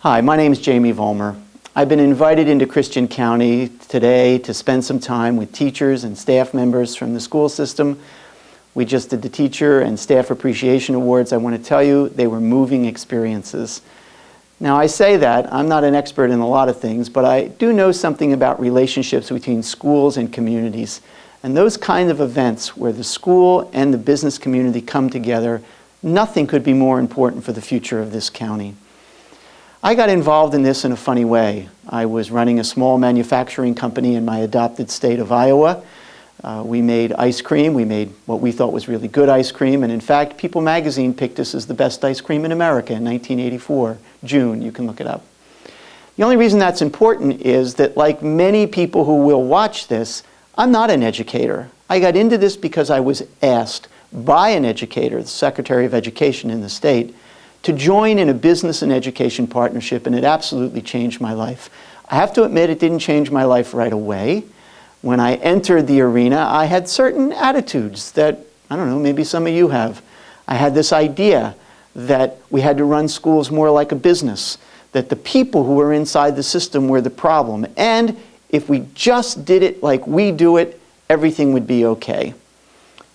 Hi, my name is Jaime Vollmer. I've been invited into Christian County today to spend some time with teachers and staff members from the school system. We just did the Teacher and Staff Appreciation Awards. I want to tell you, they were moving experiences. Now, I say that, I'm not an expert in a lot of things, but I do know something about relationships between schools and communities. And those kind of events where the school and the business community come together, nothing could be more important for the future of this county. I got involved in this in a funny way. I was running a small manufacturing company in my adopted state of Iowa. We made ice cream. We made what we thought was really good ice cream. And in fact, People magazine picked us as the best ice cream in America in 1984, June. You can look it up. The only reason that's important is that, like many people who will watch this, I'm not an educator. I got into this because I was asked by an educator, the Secretary of Education in the state, to join in a business and education partnership, and it absolutely changed my life. I have to admit, it didn't change my life right away. When I entered the arena, I had certain attitudes that, I don't know, maybe some of you have. I had this idea that we had to run schools more like a business, that the people who were inside the system were the problem, and if we just did it like we do it, everything would be okay.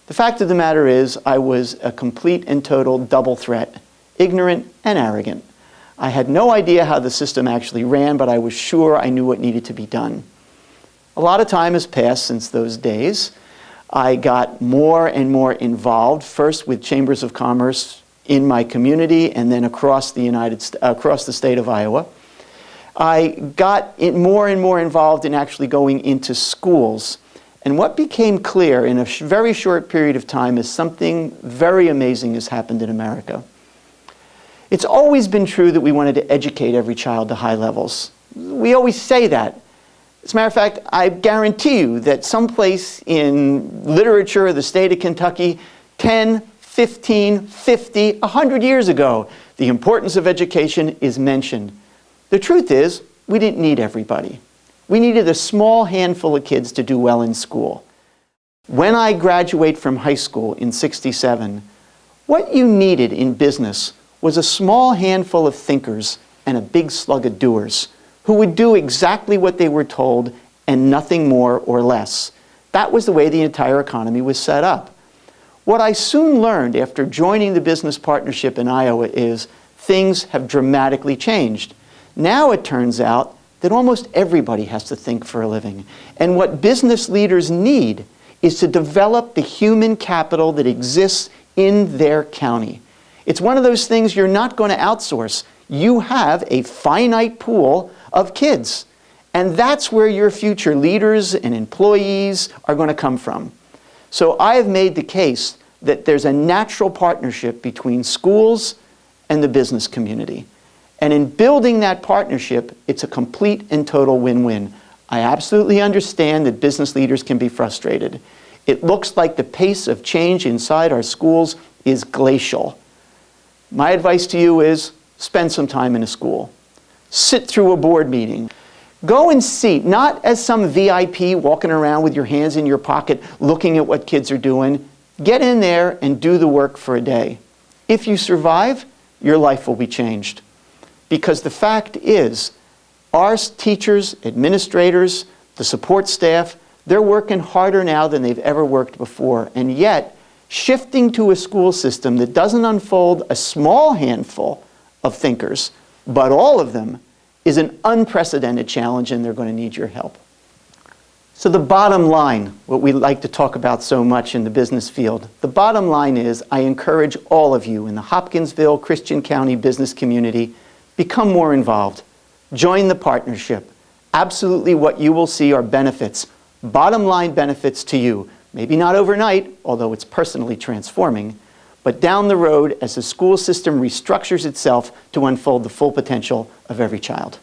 The fact of the matter is, I was a complete and total double threat. Ignorant and arrogant. I had no idea how the system actually ran, but I was sure I knew what needed to be done. A lot of time has passed since those days. I got more and more involved, first with chambers of commerce in my community and then across the state of Iowa. I got more and more involved in actually going into schools. And what became clear in a very short period of time is something very amazing has happened in America. It's always been true that we wanted to educate every child to high levels. We always say that. As a matter of fact, I guarantee you that someplace in literature of the state of Kentucky, 10, 15, 50, 100 years ago, the importance of education is mentioned. The truth is, we didn't need everybody. We needed a small handful of kids to do well in school. When I graduated from high school in '67, what you needed in business was a small handful of thinkers and a big slug of doers who would do exactly what they were told and nothing more or less. That was the way the entire economy was set up. What I soon learned after joining the business partnership in Iowa is things have dramatically changed. Now it turns out that almost everybody has to think for a living. And what business leaders need is to develop the human capital that exists in their county. It's one of those things you're not going to outsource. You have a finite pool of kids. And that's where your future leaders and employees are going to come from. So I have made the case that there's a natural partnership between schools and the business community. And in building that partnership, it's a complete and total win-win. I absolutely understand that business leaders can be frustrated. It looks like the pace of change inside our schools is glacial. My advice to you is spend some time in a school. Sit through a board meeting. Go and see, not as some VIP walking around with your hands in your pocket looking at what kids are doing. Get in there and do the work for a day. If you survive, your life will be changed. Because the fact is, our teachers, administrators, the support staff, they're working harder now than they've ever worked before. And yet, shifting to a school system that doesn't unfold a small handful of thinkers, but all of them, is an unprecedented challenge, and they're going to need your help. So the bottom line, what we like to talk about so much in the business field, the bottom line is I encourage all of you in the Hopkinsville, Christian County business community, become more involved. Join the partnership. Absolutely what you will see are benefits, bottom line benefits to you. Maybe not overnight, although it's personally transforming, but down the road as the school system restructures itself to unfold the full potential of every child.